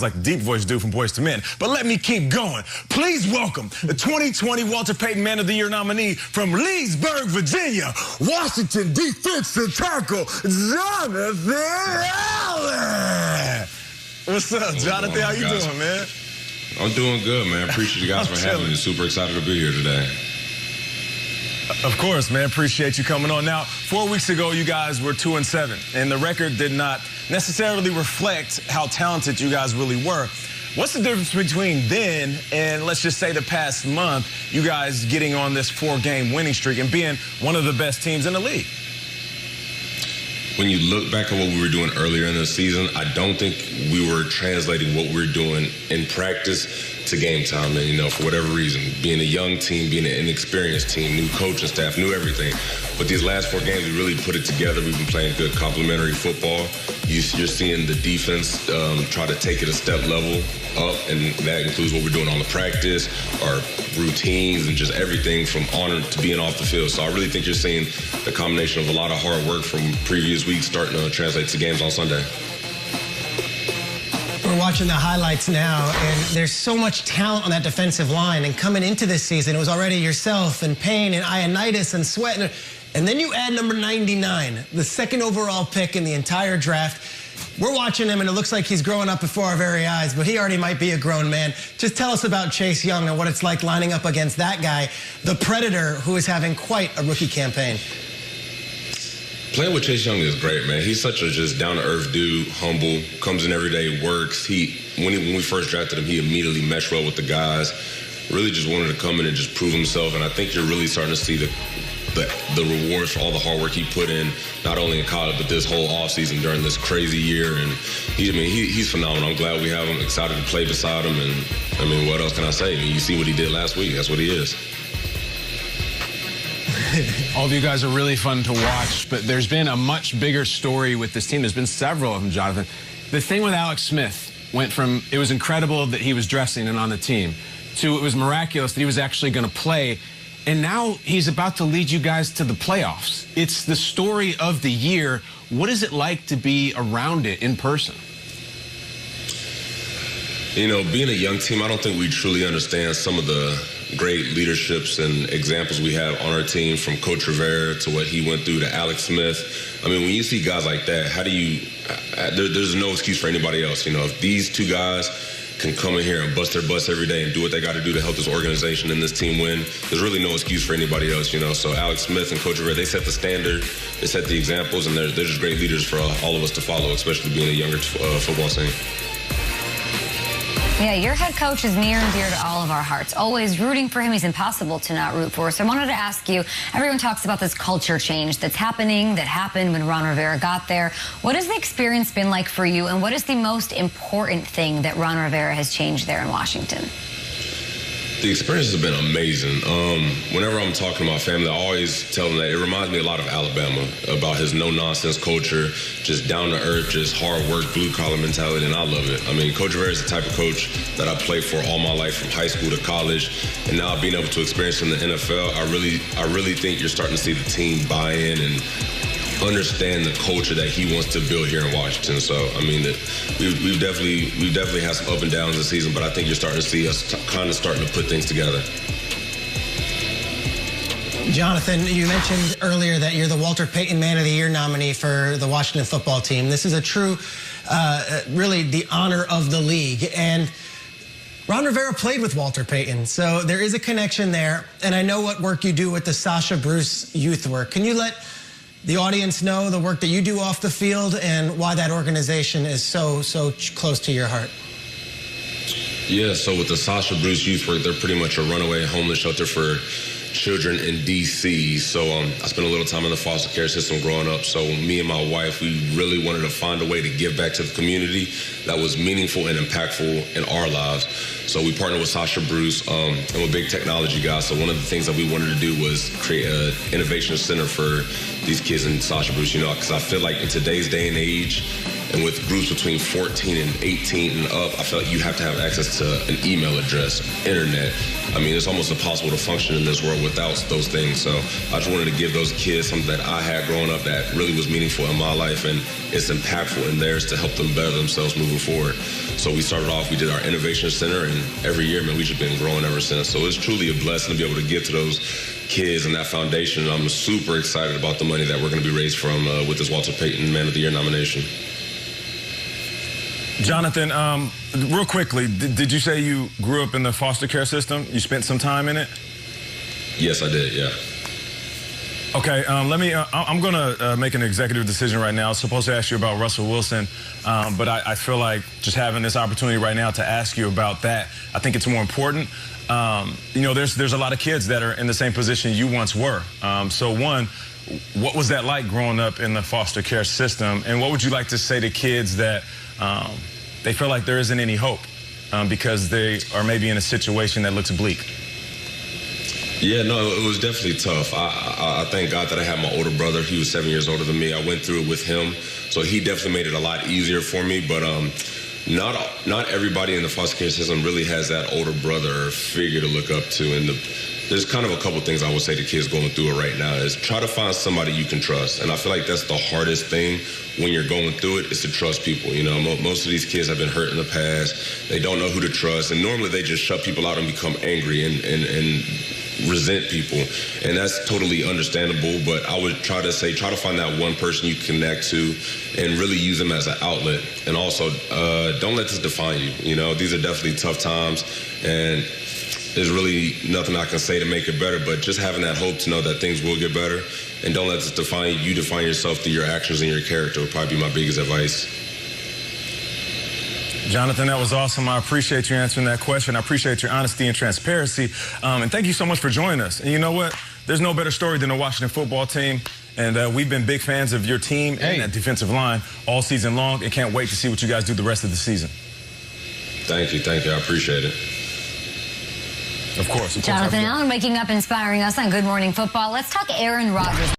like the deep voice dude from Boyz II Men. But let me keep going. Please welcome the 2020 Walter Payton Man of the Year nominee from Leesburg, Virginia, Washington defensive tackle, Jonathan Allen. What's up, Jonathan? How you doing, man? I'm doing good, man. Appreciate you guys for having me. Super excited to be here today. Of course, man. Appreciate you coming on. Now, 4 weeks ago, you guys were 2-7, and the record did not necessarily reflect how talented you guys really were. What's the difference between then and, let's just say, the past month, you guys getting on this 4-game winning streak and being one of the best teams in the league? When you look back at what we were doing earlier in the season, I don't think we were translating what we were doing in practice to game time. And, you know, for whatever reason, being a young team, being an inexperienced team, new coaching staff, new everything. But these last 4 games, we really put it together. We've been playing good complementary football. You're seeing the defense try to take it a step level up, and that includes what we're doing on the practice, our routines, and just everything from on to being off the field. So I really think you're seeing the combination of a lot of hard work from previous weeks starting to translate to games on Sunday. We're watching the highlights now, and there's so much talent on that defensive line. And coming into this season, it was already yourself and Payne and Ioannidis and Sweat. And then you add number 99, the 2nd overall pick in the entire draft. We're watching him, and it looks like he's growing up before our very eyes, but he already might be a grown man. Just tell us about Chase Young and what it's like lining up against that guy, the Predator, who is having quite a rookie campaign. Playing with Chase Young is great, man. He's such a just down-to-earth dude, humble, comes in every day, works. When we first drafted him, he immediately meshed well with the guys. Really just wanted to come in and just prove himself, and I think you're really starting to see the rewards for all the hard work he put in, not only in college, but this whole offseason during this crazy year. And he's phenomenal. I'm glad we have him, excited to play beside him. And, I mean, what else can I say? I mean, you see what he did last week. That's what he is. All of you guys are really fun to watch, but there's been a much bigger story with this team. There's been several of them, Jonathan. The thing with Alex Smith went from it was incredible that he was dressing and on the team to it was miraculous that he was actually going to play. And now he's about to lead you guys to the playoffs. It's the story of the year. What is it like to be around it in person? You know, being a young team, I don't think we truly understand some of the great leaderships and examples we have on our team, from Coach Rivera to what he went through to Alex Smith. I mean, when you see guys like that, how do you there's no excuse for anybody else. You know, if these 2 guys can come in here and bust their butts every day and do what they got to do to help this organization and this team win, there's really no excuse for anybody else, you know. So Alex Smith and Coach Rivera, they set the standard, they set the examples, and they're just great leaders for all of us to follow, especially being a younger football team. Yeah, your head coach is near and dear to all of our hearts. Always rooting for him. He's impossible to not root for. So I wanted to ask you, everyone talks about this culture change that's happening, that happened when Ron Rivera got there. What has the experience been like for you, and what is the most important thing that Ron Rivera has changed there in Washington? The experience has been amazing. Whenever I'm talking to my family, I always tell them that it reminds me a lot of Alabama, about his no-nonsense culture, just down-to-earth, just hard work, blue-collar mentality, and I love it. I mean, Coach Rivera is the type of coach that I played for all my life, from high school to college, and now being able to experience in the NFL, I really think you're starting to see the team buy in and understand the culture that he wants to build here in Washington. So, I mean, we've definitely had some up and downs this season, but I think you're starting to see us kind of starting to put things together. Jonathan, you mentioned earlier that you're the Walter Payton Man of the Year nominee for the Washington football team. This is a true, really the honor of the league. And Ron Rivera played with Walter Payton, so there is a connection there. And I know what work you do with the Sasha Bruce youth work. Can you let the audience know the work that you do off the field and why that organization is so close to your heart? Yeah, so with the Sasha Bruce Youth Work, they're pretty much a runaway homeless shelter for children in D.C. So I spent a little time in the foster care system growing up. So me and my wife, we really wanted to find a way to give back to the community that was meaningful and impactful in our lives. So we partnered with Sasha Bruce, and we're big technology guys. So one of the things that we wanted to do was create an innovation center for these kids in Sasha Bruce, you know, because I feel like in today's day and age, And with groups between 14 and 18 and up, I felt like you have to have access to an email address, internet. I mean, it's almost impossible to function in this world without those things. So I just wanted to give those kids something that I had growing up that really was meaningful in my life, and it's impactful in theirs to help them better themselves moving forward. So we started off, we did our Innovation Center, and every year, man, we've just been growing ever since. So it's truly a blessing to be able to give to those kids and that foundation. And I'm super excited about the money that we're going to be raised from with this Walter Payton Man of the Year nomination. Jonathan, real quickly, did you say you grew up in the foster care system? You spent some time in it? Yes, I did, yeah. Okay, I'm going to make an executive decision right now. I was supposed to ask you about Russell Wilson, but I feel like just having this opportunity right now to ask you about that, I think it's more important. You know, there's a lot of kids that are in the same position you once were. So one, what was that like growing up in the foster care system? And what would you like to say to kids that they feel like there isn't any hope because they are maybe in a situation that looks bleak? Yeah, no, it was definitely tough. I thank God that I had my older brother. He was 7 years older than me. I went through it with him, so he definitely made it a lot easier for me. But not everybody in the foster care system really has that older brother or figure to look up to. And there's kind of a couple things I would say to kids going through it right now is try to find somebody you can trust. And I feel like that's the hardest thing when you're going through it, is to trust people. You know, most of these kids have been hurt in the past. They don't know who to trust. And normally they just shut people out and become angry and resent people. And that's totally understandable. But I would try to find that one person you connect to and really use them as an outlet. And also, don't let this define you. You know, these are definitely tough times. And there's really nothing I can say to make it better, but just having that hope to know that things will get better, and don't let this define you. You define yourself through your actions and your character would probably be my biggest advice. Jonathan, that was awesome. I appreciate you answering that question. I appreciate your honesty and transparency. And thank you so much for joining us. And you know what? There's no better story than the Washington football team. And we've been big fans of your team and that defensive line all season long, and can't wait to see what you guys do the rest of the season. Thank you. I appreciate it. Of course. Jonathan Allen waking up, inspiring us on Good Morning Football. Let's talk Aaron Rodgers.